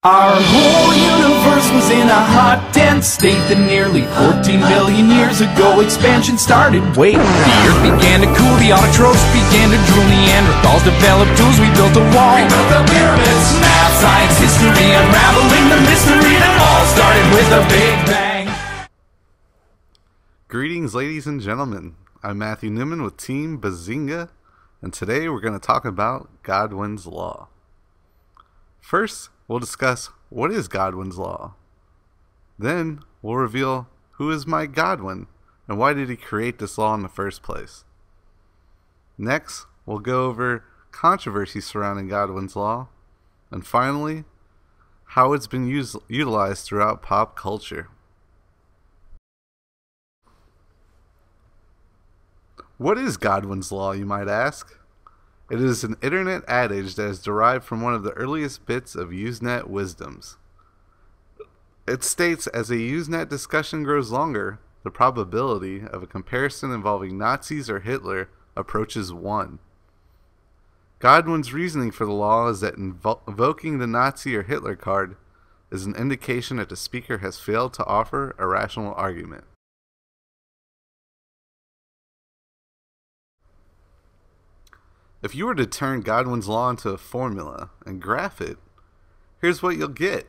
Our whole universe was in a hot, dense state that nearly 14 billion years ago expansion started. Wait, the earth began to cool, the autotrophs began to drool, Neanderthals developed tools, we built a wall. We built the pyramids, math, science, history, unraveling the mystery that all started with a big bang. Greetings, ladies and gentlemen. I'm Matthew Newman with Team Bazinga, and today we're going to talk about Godwin's Law. First, we'll discuss what is Godwin's Law. Then, we'll reveal who is Mike Godwin and why did he create this law in the first place. Next, we'll go over controversies surrounding Godwin's Law. And finally, how it's been utilized throughout pop culture. What is Godwin's Law, you might ask? It is an internet adage that is derived from one of the earliest bits of Usenet wisdoms. It states, as a Usenet discussion grows longer, the probability of a comparison involving Nazis or Hitler approaches 1. Godwin's reasoning for the law is that invoking the Nazi or Hitler card is an indication that the speaker has failed to offer a rational argument. If you were to turn Godwin's Law into a formula and graph it, here's what you'll get.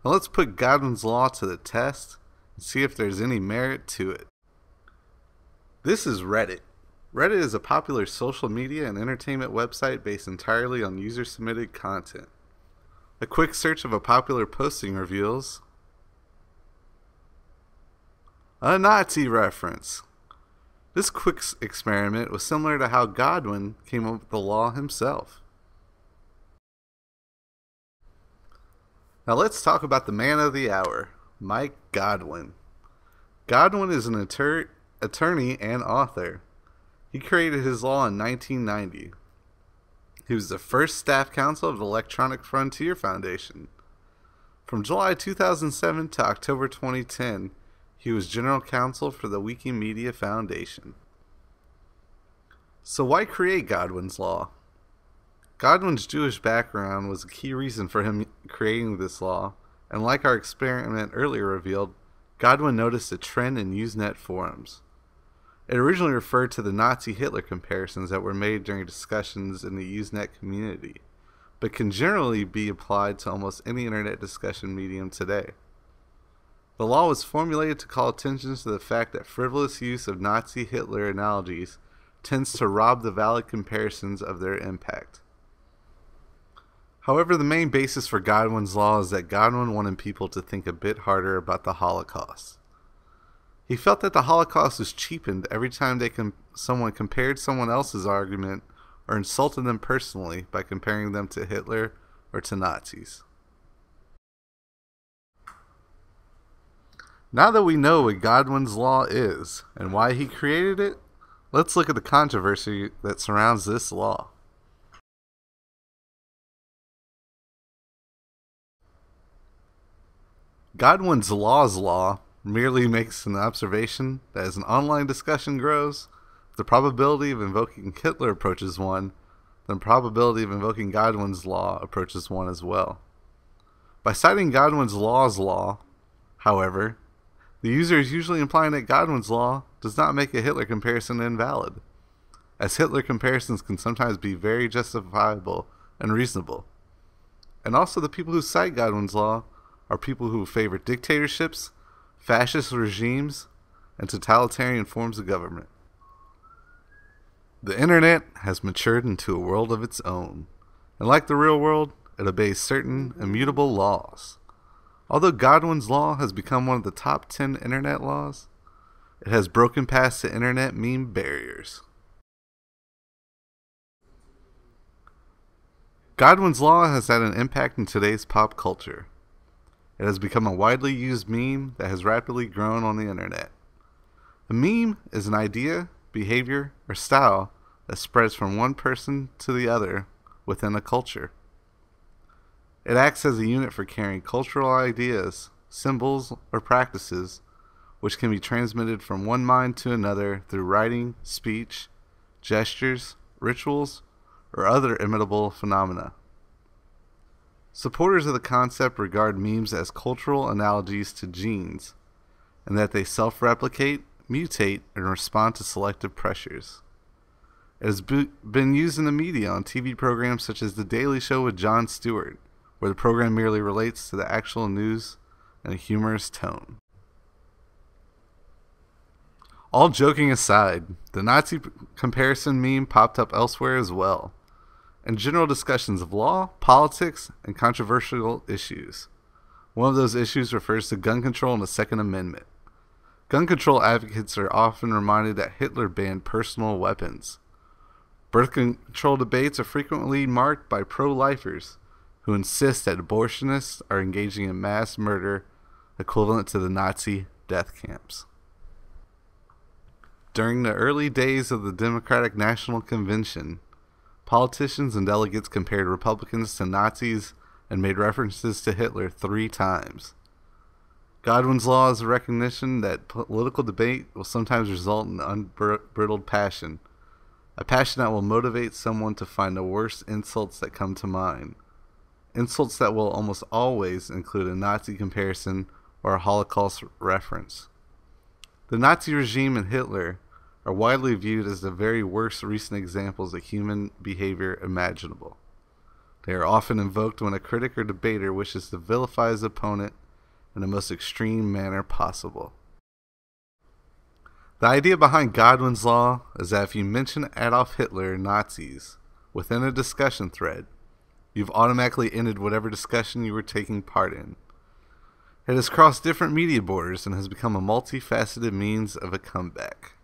Now let's put Godwin's Law to the test and see if there's any merit to it. This is Reddit. Reddit is a popular social media and entertainment website based entirely on user-submitted content. A quick search of a popular posting reveals a Nazi reference. This quick experiment was similar to how Godwin came up with the law himself. Now let's talk about the man of the hour, Mike Godwin. Godwin is an attorney and author. He created his law in 1990. He was the first staff counsel of the Electronic Frontier Foundation. From July 2007 to October 2010, he was general counsel for the Wikimedia Foundation. So why create Godwin's Law? Godwin's Jewish background was a key reason for him creating this law, and like our experiment earlier revealed, Godwin noticed a trend in Usenet forums. It originally referred to the Nazi-Hitler comparisons that were made during discussions in the Usenet community, but can generally be applied to almost any internet discussion medium today. The law was formulated to call attention to the fact that frivolous use of Nazi-Hitler analogies tends to rob the valid comparisons of their impact. However, the main basis for Godwin's Law is that Godwin wanted people to think a bit harder about the Holocaust. He felt that the Holocaust was cheapened every time someone compared someone else's argument or insulted them personally by comparing them to Hitler or to Nazis. Now that we know what Godwin's Law is and why he created it, let's look at the controversy that surrounds this law. Godwin's Law's law merely makes an observation that as an online discussion grows, if the probability of invoking Hitler approaches 1, then probability of invoking Godwin's Law approaches 1 as well. By citing Godwin's Law's law, however, the user is usually implying that Godwin's Law does not make a Hitler comparison invalid, as Hitler comparisons can sometimes be very justifiable and reasonable. And also the people who cite Godwin's Law are people who favor dictatorships, fascist regimes, and totalitarian forms of government. The internet has matured into a world of its own, and like the real world, it obeys certain immutable laws. Although Godwin's Law has become one of the top 10 internet laws, it has broken past the internet meme barriers. Godwin's Law has had an impact in today's pop culture. It has become a widely used meme that has rapidly grown on the internet. A meme is an idea, behavior, or style that spreads from one person to the other within a culture. It acts as a unit for carrying cultural ideas, symbols, or practices, which can be transmitted from one mind to another through writing, speech, gestures, rituals, or other imitable phenomena. Supporters of the concept regard memes as cultural analogies to genes, and that they self-replicate, mutate, and respond to selective pressures. It has been used in the media on TV programs such as The Daily Show with Jon Stewart, where the program merely relates to the actual news in a humorous tone. All joking aside, the Nazi comparison meme popped up elsewhere as well, in general discussions of law, politics, and controversial issues. One of those issues refers to gun control and the Second Amendment. Gun control advocates are often reminded that Hitler banned personal weapons. Birth control debates are frequently marked by pro-lifers who insist that abortionists are engaging in mass murder equivalent to the Nazi death camps. During the early days of the Democratic National Convention, politicians and delegates compared Republicans to Nazis and made references to Hitler 3 times. Godwin's law is a recognition that political debate will sometimes result in unbridled passion, a passion that will motivate someone to find the worst insults that come to mind, insults that will almost always include a Nazi comparison or a Holocaust reference. The Nazi regime and Hitler are widely viewed as the very worst recent examples of human behavior imaginable. They are often invoked when a critic or debater wishes to vilify his opponent in the most extreme manner possible. The idea behind Godwin's law is that if you mention Adolf Hitler or Nazis within a discussion thread, you've automatically ended whatever discussion you were taking part in. It has crossed different media borders and has become a multifaceted means of a comeback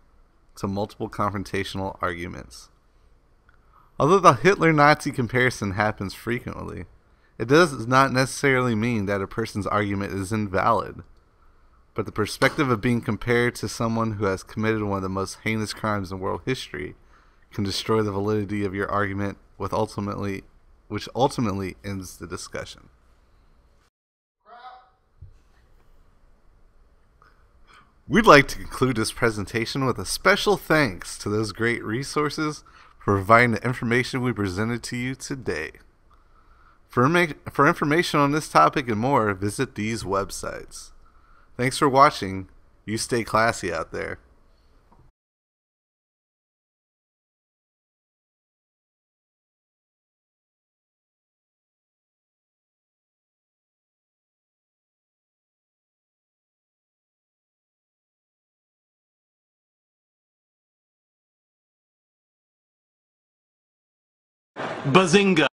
to multiple confrontational arguments. Although the Hitler-Nazi comparison happens frequently, it does not necessarily mean that a person's argument is invalid, but the perspective of being compared to someone who has committed one of the most heinous crimes in world history can destroy the validity of your argument, which ultimately ends the discussion. We'd like to conclude this presentation with a special thanks to those great resources for providing the information we presented to you today. For information on this topic and more, visit these websites. Thanks for watching. You stay classy out there. Bazinga!